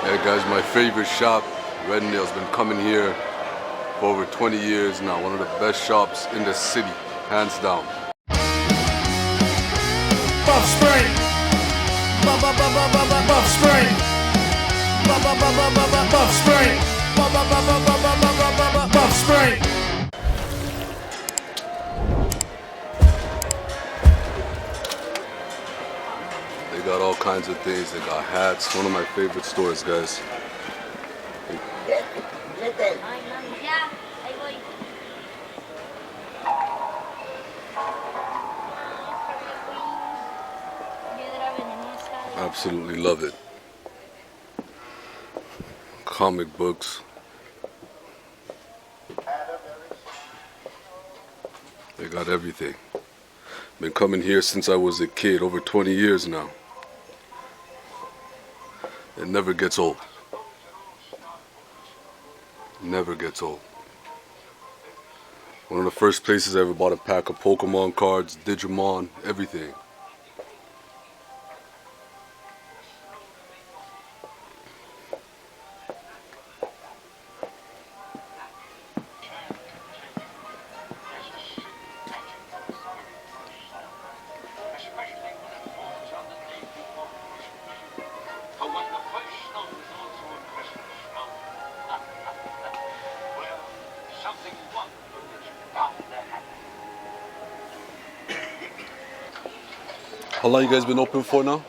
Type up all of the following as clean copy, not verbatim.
Hey guys, my favorite shop, Red Nail's been coming here for over 20 years now. One of the best shops in the city, hands down. Buff Sprite. Buff Sprite. Buff Sprite. Buff Sprite. They got all kinds of things. They got hats. One of my favorite stores, guys. Absolutely love it. Comic books. They got everything. Been coming here since I was a kid, over 20 years now. It never gets old. Never gets old. One of the first places I ever bought a pack of Pokemon cards, Digimon, everything. How long you guys been open for now?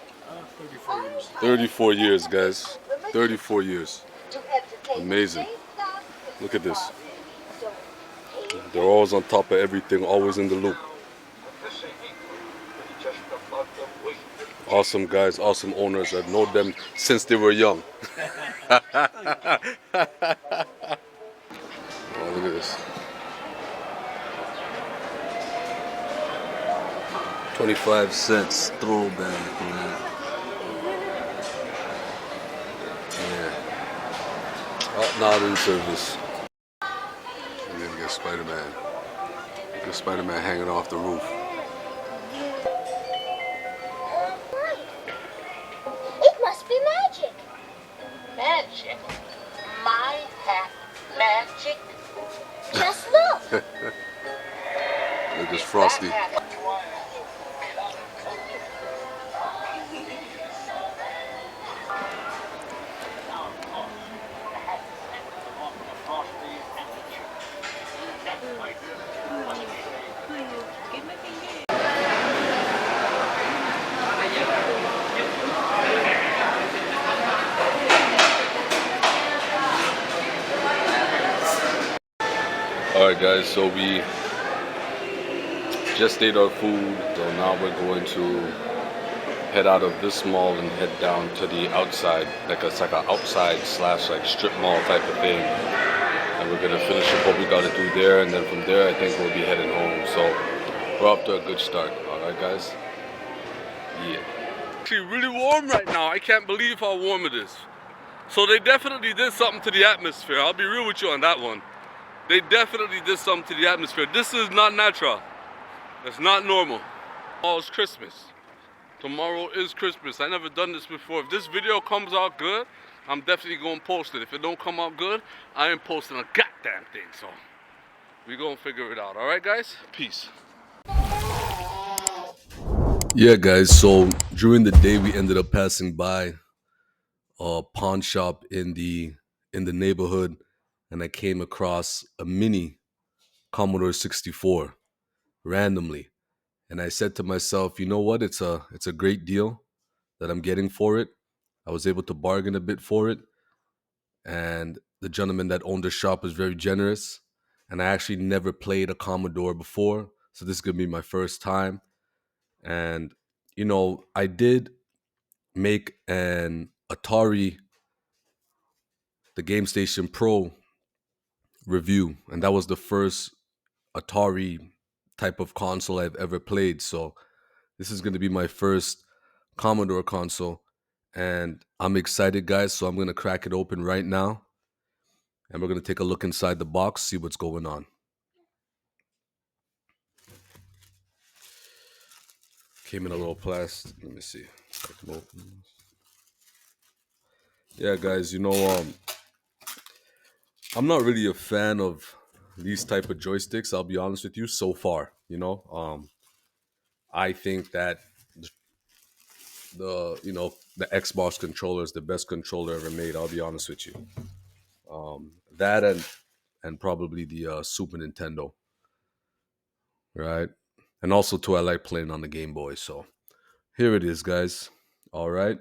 34 years. 34 years, guys. 34 years. Amazing. Look at this. They're always on top of everything, always in the loop. Awesome guys, awesome owners. I've known them since they were young. Oh, look at this. 25 cents throwback, man. Yeah. Oh, not in service. I'm gonna get Spider-Man. Get Spider-Man hanging off the roof. It must be magic. Magic? My hat magic? Just look. Look at this Frosty. Alright guys, so we just ate our food, so now we're going to head out of this mall and head down to the outside, it's like an outside slash like strip mall type of thing. And we're gonna finish up what we gotta do there, and then from there I think we'll be heading home. So we're off to a good start. Alright guys? Yeah. Actually really warm right now. I can't believe how warm it is. So they definitely did something to the atmosphere. I'll be real with you on that one. They definitely did something to the atmosphere. This is not natural. It's not normal. Tomorrow's Christmas. Tomorrow is Christmas. I never done this before. If this video comes out good, I'm definitely gonna post it. If it don't come out good, I ain't posting a goddamn thing. So we gonna figure it out. All right, guys? Peace. Yeah, guys. So during the day, we ended up passing by a pawn shop in the neighborhood, and I came across a mini Commodore 64 randomly. And I said to myself, you know what? It's a great deal that I'm getting for it. I was able to bargain a bit for it. And the gentleman that owned the shop was very generous. And I actually never played a Commodore before. So this is going to be my first time. And, you know, I did make an Atari, the Game Station Pro review. And that was the first Atari type of console I've ever played. So this is going to be my first Commodore console, and I'm excited, guys. So I'm going to crack it open right now, and we're going to take a look inside the box, see what's going on. Came in a little plastic. Let me see. Yeah, guys, I'm not really a fan of these type of joysticks, I'll be honest with you, so far. I think that the Xbox controller is the best controller ever made, I'll be honest with you. That and probably the Super Nintendo, right? And also too, I like playing on the Game Boy. So here it is, guys. All right,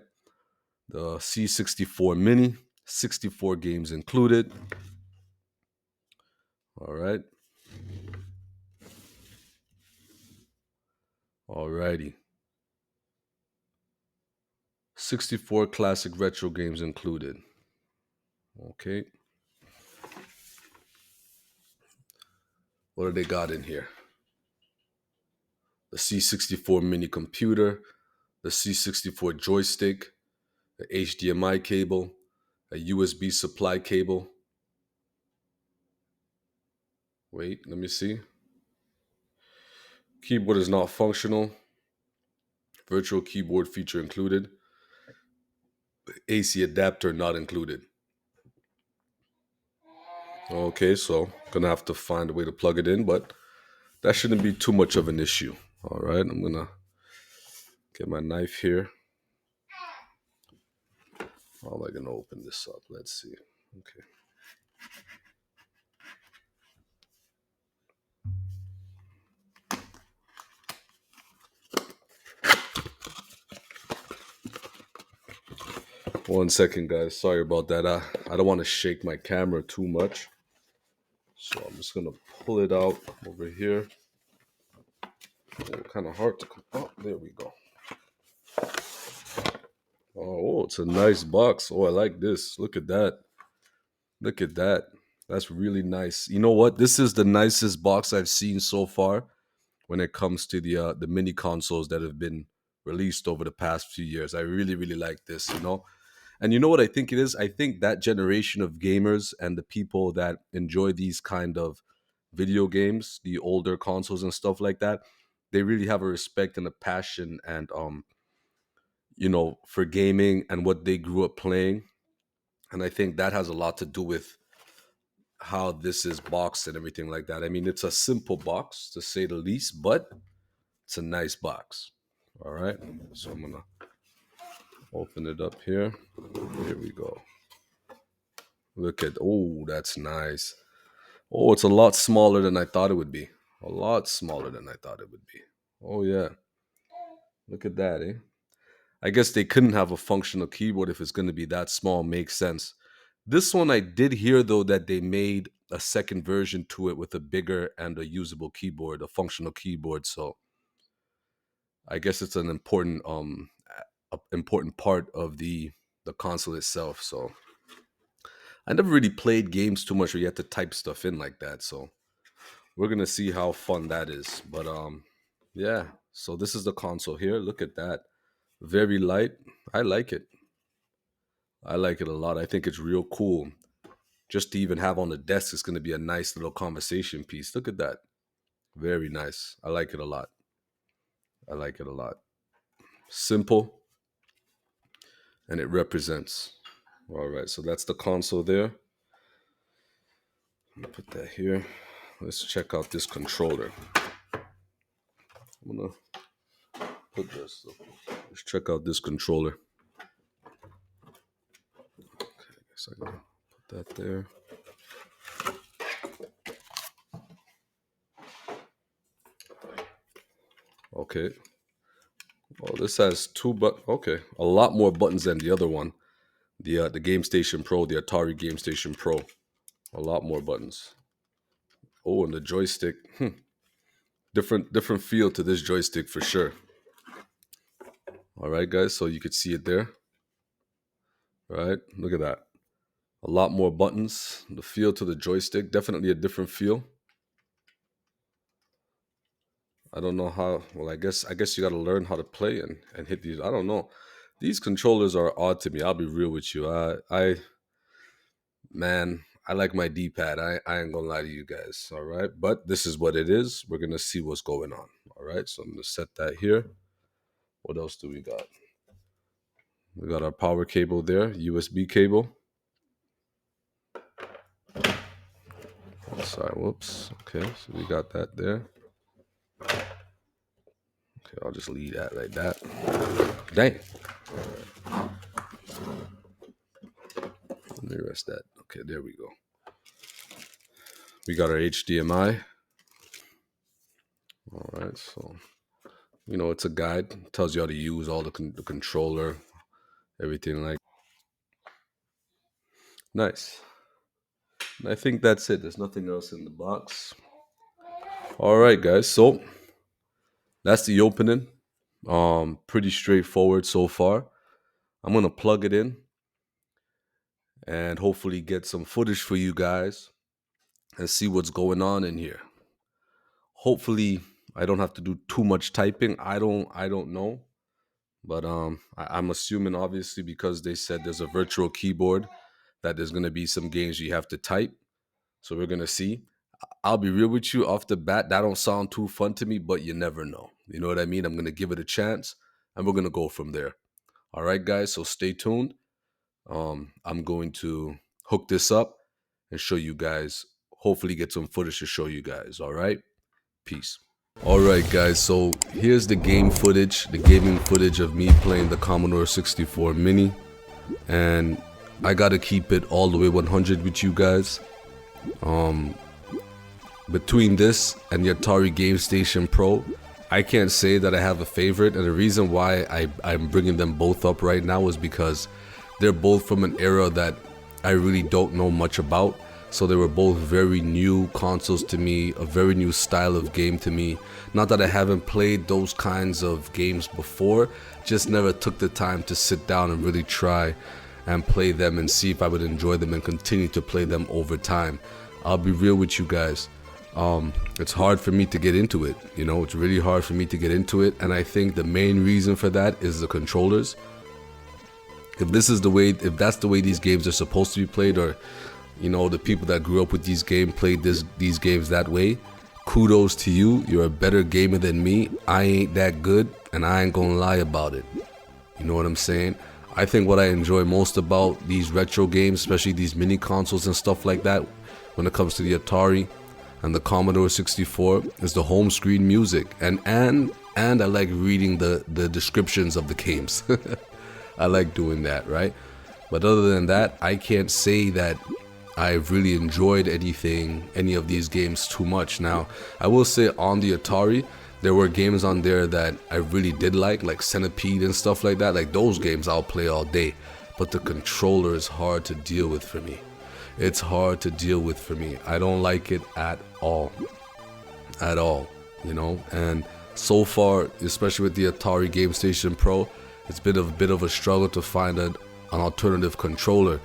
the C64 Mini, 64 games included. All right, all righty. 64 classic retro games included. Okay, what do they got in here? The C64 mini computer, the C64 joystick, the HDMI cable, a USB supply cable. Wait, let me see. Keyboard is not functional. Virtual keyboard feature included. AC adapter not included. Okay, so gonna have to find a way to plug it in, but that shouldn't be too much of an issue. All right, I'm gonna get my knife here. How am I gonna open this up? Let's see. Okay. One second, guys. Sorry about that. I don't want to shake my camera too much. So I'm just gonna pull it out over here. Kind of hard to come. Oh, there we go. Oh, it's a nice box. Oh, I like this. Look at that. Look at that. That's really nice. You know what? This is the nicest box I've seen so far when it comes to the mini consoles that have been released over the past few years. I really, really like this. And you know what I think it is? I think that generation of gamers and the people that enjoy these kind of video games, the older consoles and stuff like that, they really have a respect and a passion and for gaming and what they grew up playing. And I think that has a lot to do with how this is boxed and everything like that. I mean, it's a simple box to say the least, but it's a nice box. All right. So I'm gonna open it up here. Here we go. Look at, oh, that's nice. Oh, it's a lot smaller than I thought it would be. A lot smaller than I thought it would be. Oh yeah. Look at that, eh? I guess they couldn't have a functional keyboard if it's going to be that small. Makes sense. This one I did hear though that they made a second version to it with a bigger and a usable keyboard, a functional keyboard. So I guess it's an important part of the console itself. So I never really played games too much where you had to type stuff in like that. So we're gonna see how fun that is. But yeah. So this is the console here. Look at that. Very light. I like it. I like it a lot. I think it's real cool. Just to even have on the desk is going to be a nice little conversation piece. Look at that. Very nice. I like it a lot. I like it a lot. Simple and it represents. All right. So that's the console there. I'm going to put that here. Let's check out this controller. I'm going to put this. Let's check out this controller. Okay. I guess I got to put that there. Okay. Oh, this has okay, a lot more buttons than the other one. The Game Station Pro, the Atari Game Station Pro. A lot more buttons. Oh, and the joystick. Different feel to this joystick for sure. All right, guys. So you could see it there. All right. Look at that. A lot more buttons. The feel to the joystick. Definitely a different feel. I don't know how. Well, I guess you got to learn how to play and hit these. I don't know. These controllers are odd to me. I'll be real with you. Man, I like my D-pad. I ain't gonna lie to you guys. All right, but this is what it is. We're gonna see what's going on. All right, so I'm gonna set that here. What else do we got? We got our power cable there, USB cable. Sorry, whoops. Okay, so we got that there. Okay, I'll just leave that like that. Dang. Let me rest that. Okay, there we go. We got our HDMI. All right, so it's a guide. It tells you how to use all the controller, everything like. Nice. I think that's it. There's nothing else in the box. All right, guys. So that's the opening. Pretty straightforward so far. I'm gonna plug it in and hopefully get some footage for you guys and see what's going on in here. Hopefully, I don't have to do too much typing. I don't know, but I'm assuming obviously because they said there's a virtual keyboard that there's gonna be some games you have to type. So we're gonna see. I'll be real with you off the bat. That don't sound too fun to me, but you never know. You know what I mean? I'm gonna give it a chance, and we're gonna go from there. All right, guys. So stay tuned. I'm going to hook this up and show you guys. Hopefully, get some footage to show you guys. All right. Peace. All right, guys. So here's the game footage, the gaming footage of me playing the Commodore 64 Mini, and I gotta keep it all the way 100 with you guys. Between this and the Atari Game Station Pro, I can't say that I have a favorite, and the reason why I'm bringing them both up right now is because they're both from an era that I really don't know much about. So they were both very new consoles to me, a very new style of game to me. Not that I haven't played those kinds of games before, just never took the time to sit down and really try and play them and see if I would enjoy them and continue to play them over time. I'll be real with you guys. It's hard for me to get into it. It's really hard for me to get into it, and I think the main reason for that is the controllers. If that's the way these games are supposed to be played, or the people that grew up with these games played these games that way, kudos to you. You're a better gamer than me. I ain't that good, and I ain't gonna lie about it. You know what I'm saying? I think what I enjoy most about these retro games, especially these mini consoles and stuff like that, when it comes to the Atari and the Commodore 64, is the home screen music, and I like reading the descriptions of the games. I like doing that, right? But other than that, I can't say that I've really enjoyed any of these games too much. Now, I will say on the Atari, there were games on there that I really did like Centipede and stuff like that. Like those games I'll play all day, but the controller is hard to deal with for me. It's hard to deal with for me. I don't like it at all. And so far, especially with the Atari Game Station Pro, it's been a bit of a struggle to find an alternative controller.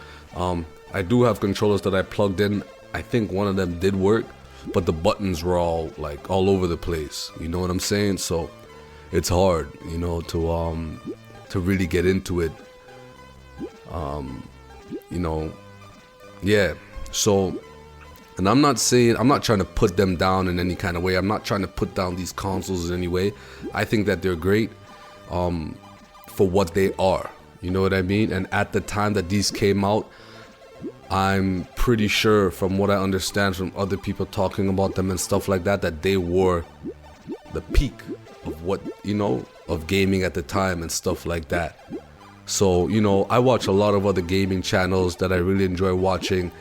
I do have controllers that I plugged in. I think one of them did work, but the buttons were all over the place. You know what I'm saying? So it's hard, to really get into it. Yeah. So, and I'm not trying to put them down in any kind of way. I'm not trying to put down these consoles in any way. I think that they're great for what they are. You know what I mean? And at the time that these came out, I'm pretty sure, from what I understand from other people talking about them and stuff like that, that they were the peak of what, of gaming at the time and stuff like that. So, I watch a lot of other gaming channels that I really enjoy watching,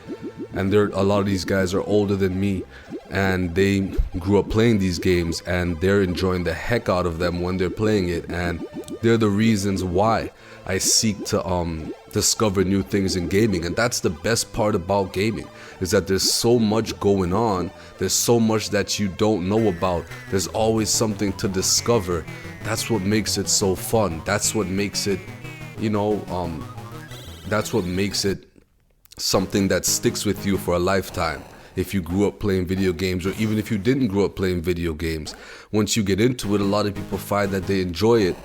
and a lot of these guys are older than me, and they grew up playing these games, and they're enjoying the heck out of them when they're playing it, and they're the reasons why I seek to discover new things in gaming. And that's the best part about gaming, is that there's so much going on. There's so much that you don't know about. There's always something to discover. That's what makes it so fun. That's what makes it, that's what makes it something that sticks with you for a lifetime. If you grew up playing video games, or even if you didn't grow up playing video games, once you get into it, a lot of people find that they enjoy it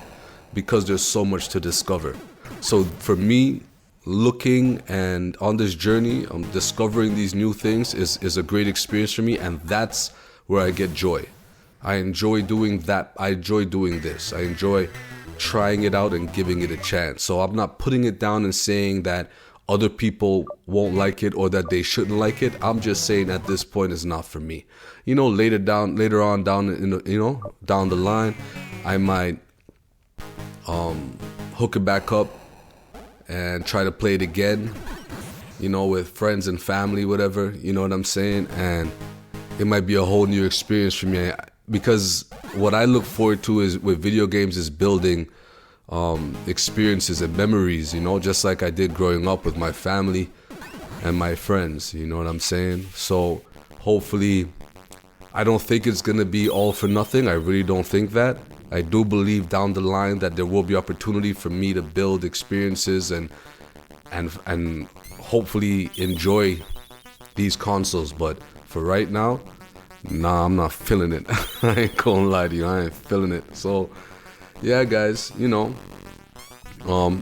because there's so much to discover. So for me, looking and on this journey, discovering these new things is a great experience for me, and that's where I get joy. I enjoy doing that. I enjoy doing this. I enjoy trying it out and giving it a chance. So I'm not putting it down and saying that other people won't like it or that they shouldn't like it. I'm just saying at this point it's not for me. You know, later on down in the, you know, down the line, I might hook it back up and try to play it again, you know, with friends and family, whatever, you know what I'm saying? And it might be a whole new experience for me, because what I look forward to is with video games is building experiences and memories, you know, just like I did growing up with my family and my friends, you know what I'm saying? So hopefully, I don't think it's gonna be all for nothing. I really don't think that. I do believe down the line that there will be opportunity for me to build experiences and hopefully enjoy these consoles. But for right now, nah, I'm not feeling it. I ain't gonna lie to you, I ain't feeling it. So yeah, guys, you know,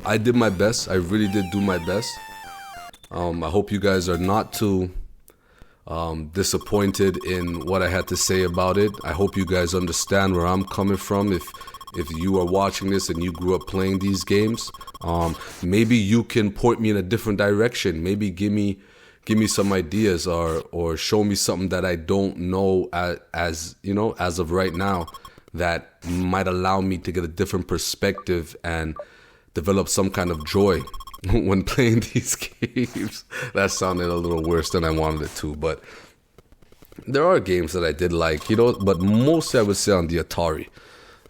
I did my best. I really did do my best. I hope you guys are not too disappointed in what I had to say about it. I hope you guys understand where I'm coming from. If you are watching this and you grew up playing these games, maybe you can point me in a different direction. Maybe give me some ideas or show me something that I don't know as you know, as of right now, that might allow me to get a different perspective and develop some kind of joy when playing these games. That sounded a little worse than I wanted it to, but there are games that I did like, you know, but mostly I would say on the Atari.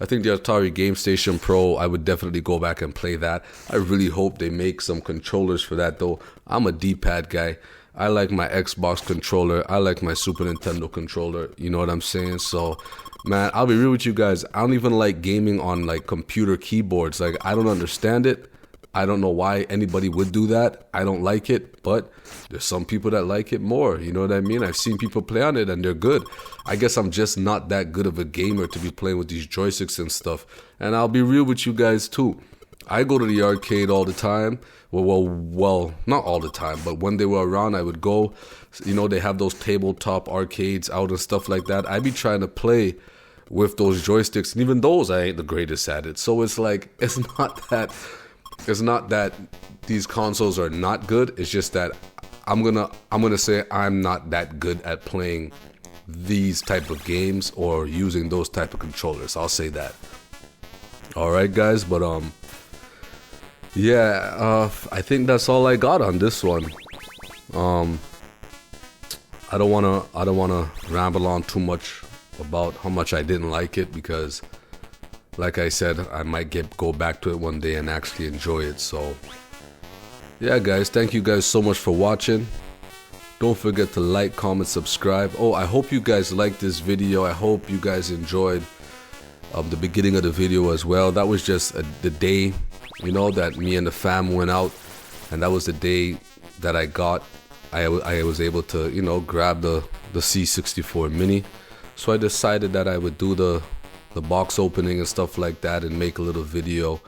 I think the Atari Game Station Pro, I would definitely go back and play that. I really hope they make some controllers for that, though. I'm a D-pad guy. I like my Xbox controller. I like my Super Nintendo controller. You know what I'm saying? So, man, I'll be real with you guys. I don't even like gaming on, like, computer keyboards. Like, I don't understand it. I don't know why anybody would do that. I don't like it, but there's some people that like it more. You know what I mean? I've seen people play on it and they're good. I guess I'm just not that good of a gamer to be playing with these joysticks and stuff. And I'll be real with you guys too. I go to the arcade all the time. Well, not all the time, but when they were around, I would go. You know, they have those tabletop arcades out and stuff like that. I'd be trying to play with those joysticks, and even those, I ain't the greatest at it. So it's like, it's not that these consoles are not good. It's just that I'm gonna say I'm not that good at playing these type of games or using those type of controllers. I'll say that. All right, guys, but yeah, I think that's all I got on this one. I don't wanna ramble on too much about how much I didn't like it, because like I said, I might go back to it one day and actually enjoy it. So yeah, guys, thank you guys so much for watching. Don't forget to like, comment, subscribe. Oh, I hope you guys liked this video. I hope you guys enjoyed the beginning of the video as well. That was just the day, you know, that me and the fam went out, and that was the day that I was able to, you know, grab the C64 mini. So I decided that I would do the box opening and stuff like that and make a little video,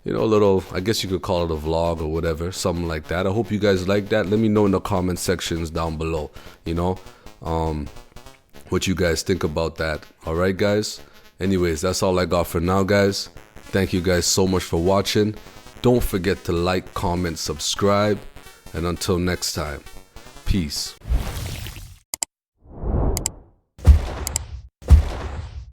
you know, a little, I guess you could call it a vlog or whatever, something like that. I hope you guys like that. Let me know in the comment sections down below, you know, what you guys think about that. All right, guys. Anyways, that's all I got for now, guys. Thank you guys so much for watching. Don't forget to like, comment, subscribe, and until next time, peace.